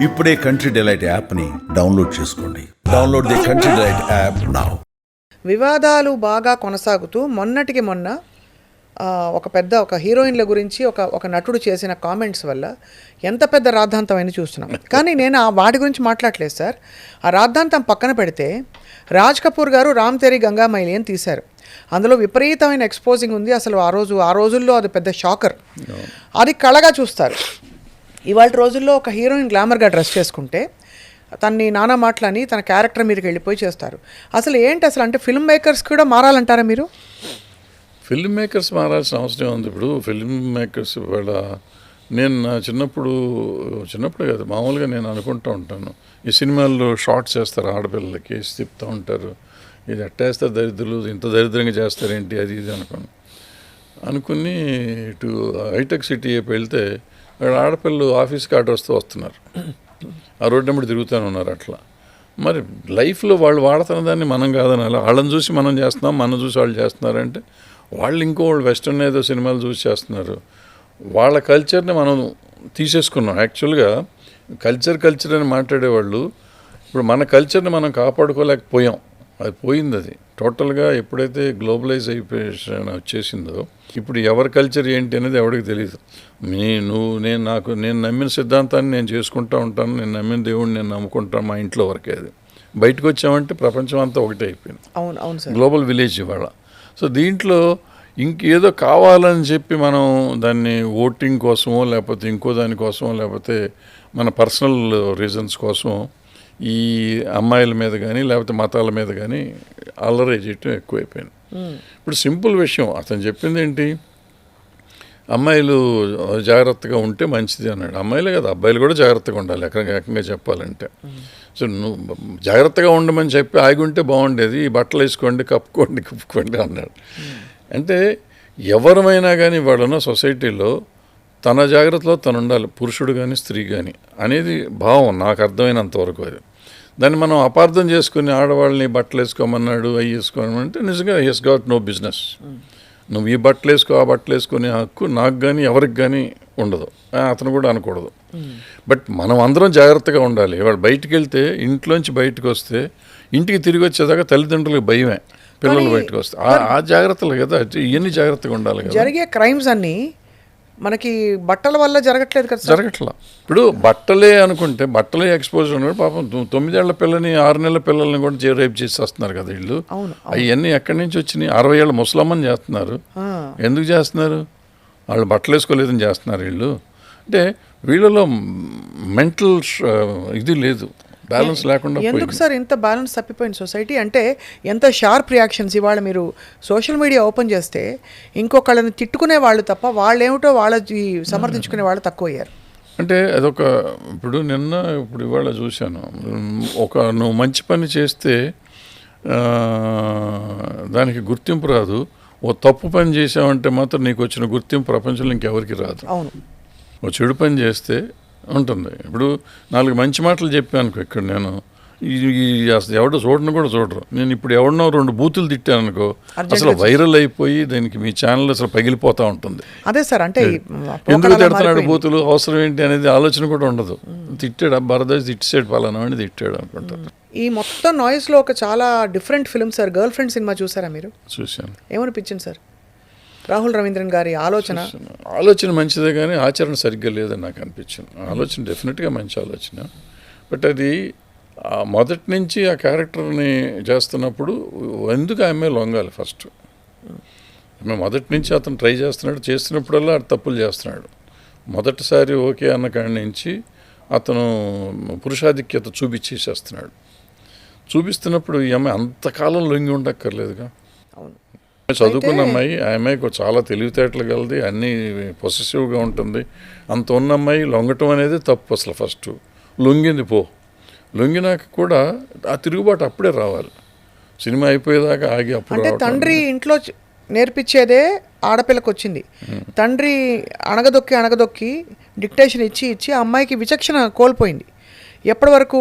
ఇప్పుడే country delight యాప్ని download చేసుకోండి. Download the country delight app now. వివాదాలు బాగా కొనసాగుతూ మొన్నటికి మొన్న ఒక హీరోయిన్ల గురించి ఒక నటుడు చేసిన కామెంట్స్ వల్ల ఎంత పెద్ద రాద్ధాంతం చూస్తున్నాం. కానీ నేను వాటి గురించి మాట్లాడలేదు సార్. ఆ రాద్ధాంతం పక్కన పెడితే రాజ్ కపూర్ గారు రామ్ తెరీ గంగామైలి అని తీశారు. అందులో విపరీతమైన ఎక్స్పోజింగ్ ఉంది. అసలు ఆ రోజుల్లో అది పెద్ద షాకర్. అది కళగా చూస్తారు. ఇవాళ రోజుల్లో ఒక హీరోయిన్ గ్లామర్గా డ్రెస్ చేసుకుంటే తన్ని నానా మాటలని తన క్యారెక్టర్ మీదకి వెళ్ళిపోయి చేస్తారు. అసలు అంటే ఫిల్మ్ మేకర్స్ కూడా మారాలంటారా మీరు? ఫిల్మ్ మేకర్స్ మారాల్సిన అవసరం ఉంది. ఇప్పుడు ఫిల్మ్ మేకర్స్ ఇవాళ నేను నా చిన్నప్పుడు కాదు, మామూలుగా నేను అనుకుంటూ ఉంటాను, ఈ సినిమాల్లో షార్ట్స్ చేస్తారు, ఆడపిల్లలకి వేసి తిప్పుతూ ఉంటారు, ఇది అట్టేస్తారు దరిద్రులు, ఇంత దరిద్రంగా చేస్తారేంటి అది ఇది అనుకుని ఇటు హైటెక్ సిటీ వెళ్తే అక్కడ ఆడపిల్లలు ఆఫీస్కి ఆర్డర్ వస్తున్నారు, ఆ రోడ్డు నెంబడి తిరుగుతూనే ఉన్నారు. అట్లా మరి లైఫ్లో వాళ్ళు వాడుతున్న దాన్ని మనం కాదనాలి. వాళ్ళని చూసి మనం చేస్తున్నాం, మనం చూసి వాళ్ళు చేస్తున్నారంటే వాళ్ళు ఇంకోళ్ళు వెస్టర్న్ ఏదో సినిమాలు చూసి చేస్తున్నారు. వాళ్ళ కల్చర్ని మనం తీసేసుకున్నాం. యాక్చువల్గా కల్చర్ అని మాట్లాడేవాళ్ళు ఇప్పుడు మన కల్చర్ని మనం కాపాడుకోలేకపోయాం. అది పోయింది. అది టోటల్గా ఎప్పుడైతే గ్లోబలైజ్ అయిపోయేషన్ వచ్చేసిందో ఇప్పుడు ఎవరి కల్చర్ ఏంటి అనేది ఎవరికి తెలియదు. నేను నమ్మిన సిద్ధాంతాన్ని నేను చేసుకుంటూ ఉంటాను, నేను నమ్మిన దేవుడిని నేను నమ్ముకుంటాను, మా ఇంట్లో వరకే. అది బయటకు వచ్చామంటే ప్రపంచం అంతా ఒకటే అయిపోయింది. అవును సార్, గ్లోబల్ విలేజ్ ఇవాళ. సో దీంట్లో ఇంకేదో కావాలని చెప్పి మనం దాన్ని ఓటింగ్ కోసమో లేకపోతే ఇంకో దానికోసమో లేకపోతే మన పర్సనల్ రీజన్స్ కోసం ఈ అమ్మాయిల మీద కానీ లేకపోతే మతాల మీద కానీ అల్లరి చేయటం ఎక్కువైపోయింది. ఇప్పుడు సింపుల్ విషయం, అతను చెప్పింది ఏంటి, అమ్మాయిలు జాగ్రత్తగా ఉంటే మంచిది అన్నాడు. అమ్మాయిలే కదా, అబ్బాయిలు కూడా జాగ్రత్తగా ఉండాలి ఏకంగా చెప్పాలంటే. సో నువ్వు జాగ్రత్తగా ఉండమని చెప్పి ఆగి ఉంటే బాగుండేది, ఈ బట్టలు వేసుకోండి, కప్పుకోండి అన్నాడు. అంటే ఎవరమైనా కానీ వాళ్ళున్న సొసైటీలో తన జాగ్రత్తలో తను ఉండాలి, పురుషుడు కానీ స్త్రీ కానీ అనేది భావం నాకు అర్థమైనంతవరకు. అది దాన్ని మనం అపార్థం చేసుకుని ఆడవాళ్ళని బట్టలు వేసుకోమన్నాడు, అవి వేసుకోమంటే నిజంగా హెస్ గాట్ నో బిజినెస్. నువ్వు ఈ బట్టలు వేసుకో ఆ బట్టలు వేసుకునే హక్కు నాకు కానీ ఎవరికి కానీ ఉండదు, అతను కూడా అనకూడదు. బట్ మనం అందరం జాగ్రత్తగా ఉండాలి. ఇవాళ బయటికి వెళ్తే, ఇంట్లోంచి బయటకు వస్తే ఇంటికి తిరిగి వచ్చేదాకా తల్లిదండ్రులకు భయమే, పిల్లలు బయటకు వస్తే ఆ జాగ్రత్తలు కదా, ఇవన్నీ జాగ్రత్తగా ఉండాలి కదా. జరిగే క్రైమ్స్ అన్నీ మనకి బట్టల వల్ల జరగట్లేదు కదా, జరగట్లా. ఇప్పుడు బట్టలే అనుకుంటే బట్టలే ఎక్స్పోజ్ ఉన్నాడు. పాపం 9 ఏళ్ల పిల్లని 6 నెలల పిల్లల్ని కూడా రేప్ చేసి వస్తున్నారు కదా వీళ్ళు. అవన్నీ ఎక్కడి నుంచి వచ్చినాయి? 60 ఏళ్ళ ముసలమ్మని చేస్తున్నారు. ఎందుకు చేస్తున్నారు? వాళ్ళు బట్టలు వేసుకోలేదని చేస్తున్నారు వీళ్ళు. అంటే వీళ్ళలో మెంటల్ ఇది లేదు, బ్యాలెన్స్ లేకుండా. ఎందుకు సార్ ఇంత బ్యాలెన్స్ తప్పిపోయింది సొసైటీ? అంటే ఎంత షార్ప్ రియాక్షన్స్. ఇవాళ మీరు సోషల్ మీడియా ఓపెన్ చేస్తే ఇంకొకళ్ళని తిట్టుకునే వాళ్ళు తప్ప వాళ్ళేమిటో వాళ్ళకి సమర్థించుకునే వాళ్ళు తక్కువ అయ్యారు. అంటే అదొక ఇప్పుడు ఇవాళ చూశాను, నువ్వు మంచి పని చేస్తే దానికి గుర్తింపు రాదు, ఓ తప్పు పని చేసావంటే మాత్రం నీకు వచ్చిన గుర్తింపు ప్రపంచంలో ఇంకెవరికి రాదు. అవును, ఓ చెడు పని చేస్తే ఉంటుంది. ఇప్పుడు 4 మంచి మాటలు చెప్పాను ఇక్కడ, నేను అసలు ఎవడో చూడరు. నేను ఇప్పుడు ఎవడనో 2 బూతులు తిట్టాను అనుకో, అసలు వైరల్ అయిపోయి దానికి మీ ఛానల్ అసలు పగిలిపోతూ ఉంటుంది. అదే సార్, అంటే ఎందుకు తిడుతున్నాడు, బూతులు అవసరం ఏంటి అనేది ఆలోచన కూడా ఉండదు. తిట్టాడు, భరదాస్ తిట్టాడు, పలానా అని తిట్టాడు అనుకుంటారు. ఈ మొత్తం నాయిస్లో ఒక చాలా different film sir, girl friend cinema చూసారా మీరు? చూశాను. ఏమనిపించింది సార్? రాహుల్ రవీంద్రన్ గారి ఆలోచన మంచిదే కానీ ఆచరణ సరిగ్గా లేదని నాకు అనిపించింది. ఆలోచన డెఫినెట్గా మంచి ఆలోచన, బట్ అది మొదటి నుంచి ఆ క్యారెక్టర్ని చేస్తున్నప్పుడు ఎందుకు ఆమె లొంగాలి? ఫస్ట్ మొదటి నుంచి అతను ట్రై చేస్తున్నప్పుడల్లా తప్పులు చేస్తున్నాడు. మొదటిసారి ఓకే అన్న కాడి నుంచి అతను పురుషాధిక్యత చూపిస్తున్నప్పుడు ఈ అమ్మాయి అంతకాలం లొంగి ఉండక్కర్లేదుగా. అవును, చదువుకున్న అమ్మాయి, ఆ అమ్మాయికి చాలా తెలివితేటలు కలది, అన్నీ పొసెసివ్గా ఉంటుంది. అంత ఉన్న అమ్మాయి లొంగటం అనేది తప్పు. అసలు ఫస్ట్ లొంగినాక కూడా ఆ తిరుగుబాటు అప్పుడే రావాలి. సినిమా అయిపోయేదాకా ఆగి అప్పుడు. అంటే తండ్రి ఇంట్లో నేర్పించేదే ఆడపిల్లకు వచ్చింది. తండ్రి అణగదొక్కి డిక్టేషన్ ఇచ్చి ఆ అమ్మాయికి విచక్షణ కోల్పోయింది. ఎప్పటి వరకు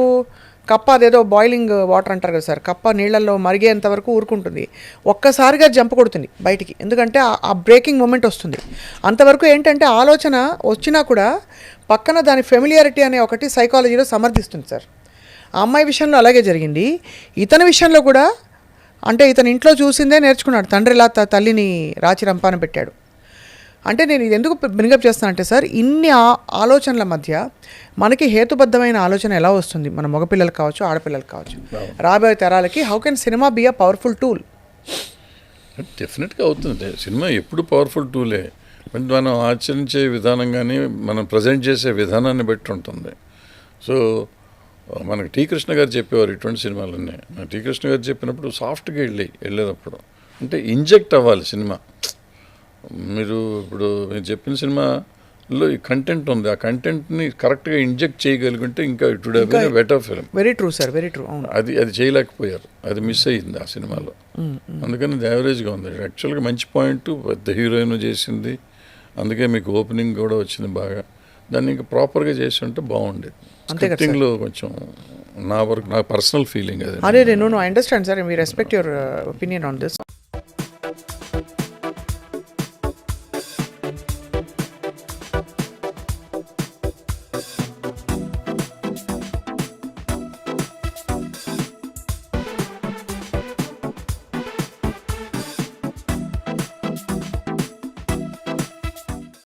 కప్ప అదేదో బాయిలింగ్ వాటర్ అంటారు కదా సార్, కప్ప నీళ్ళల్లో మరిగేంత వరకు ఊరుకుంటుంది, ఒక్కసారిగా జంప్ కొడుతుంది బయటికి, ఎందుకంటే ఆ బ్రేకింగ్ మూమెంట్ వస్తుంది. అంతవరకు ఏంటంటే ఆలోచన వచ్చినా కూడా పక్కన దాని ఫెమిలియారిటీ అనే ఒకటి సైకాలజీలో సమర్థిస్తుంది సార్. ఆ అమ్మాయి విషయంలో అలాగే జరిగింది. ఇతని విషయంలో కూడా అంటే ఇతను ఇంట్లో చూసిందే నేర్చుకున్నాడు. తండ్రి ఇలా తల్లిని రాచి రంపాన పెట్టాడు. అంటే నేను ఇది ఎందుకు బ్రింగప్ చేస్తానంటే సార్, ఇన్ని ఆలోచనల మధ్య మనకి హేతుబద్ధమైన ఆలోచన ఎలా వస్తుంది? మన మగపిల్లలకు కావచ్చు, ఆడపిల్లలకు కావచ్చు, రాబోయే తరాలకి how can cinema be a powerful tool? డెఫినెట్గా అవుతుంది. సినిమా ఎప్పుడు పవర్ఫుల్ టూలే, మనం ఆచరించే విధానం కానీ మనం ప్రజెంట్ చేసే విధానాన్ని బట్టి ఉంటుంది. సో మనకి టీ కృష్ణ గారు చెప్పేవారు ఇటువంటి సినిమాలన్నీ. టీ కృష్ణ గారు చెప్పినప్పుడు సాఫ్ట్గా వెళ్ళేటప్పుడు అంటే ఇంజెక్ట్ అవ్వాలి సినిమా. మీరు చెప్పిన సినిమాలో ఈ కంటెంట్ ఉంది, ఆ కంటెంట్ని కరెక్ట్గా ఇంజెక్ట్ చేయగలిగితే ఇంకా it would have been a better film. Very true sir, very true. అవును, అది చేయలేకపోయారు, అది మిస్ అయ్యింది ఆ సినిమాలో. అందుకని అది యావరేజ్గా ఉంది. యాక్చువల్గా మంచి పాయింట్, పెద్ద హీరోయిన్ చేసింది, అందుకే మీకు ఓపెనింగ్ కూడా వచ్చింది బాగా. దాన్ని ఇంకా ప్రాపర్గా చేసి ఉంటే బాగుండేది. స్క్రిప్టింగ్లో కొంచెం నా పర్సనల్ ఫీలింగ్ అది. అదే, I understand sir, we respect your opinion on this.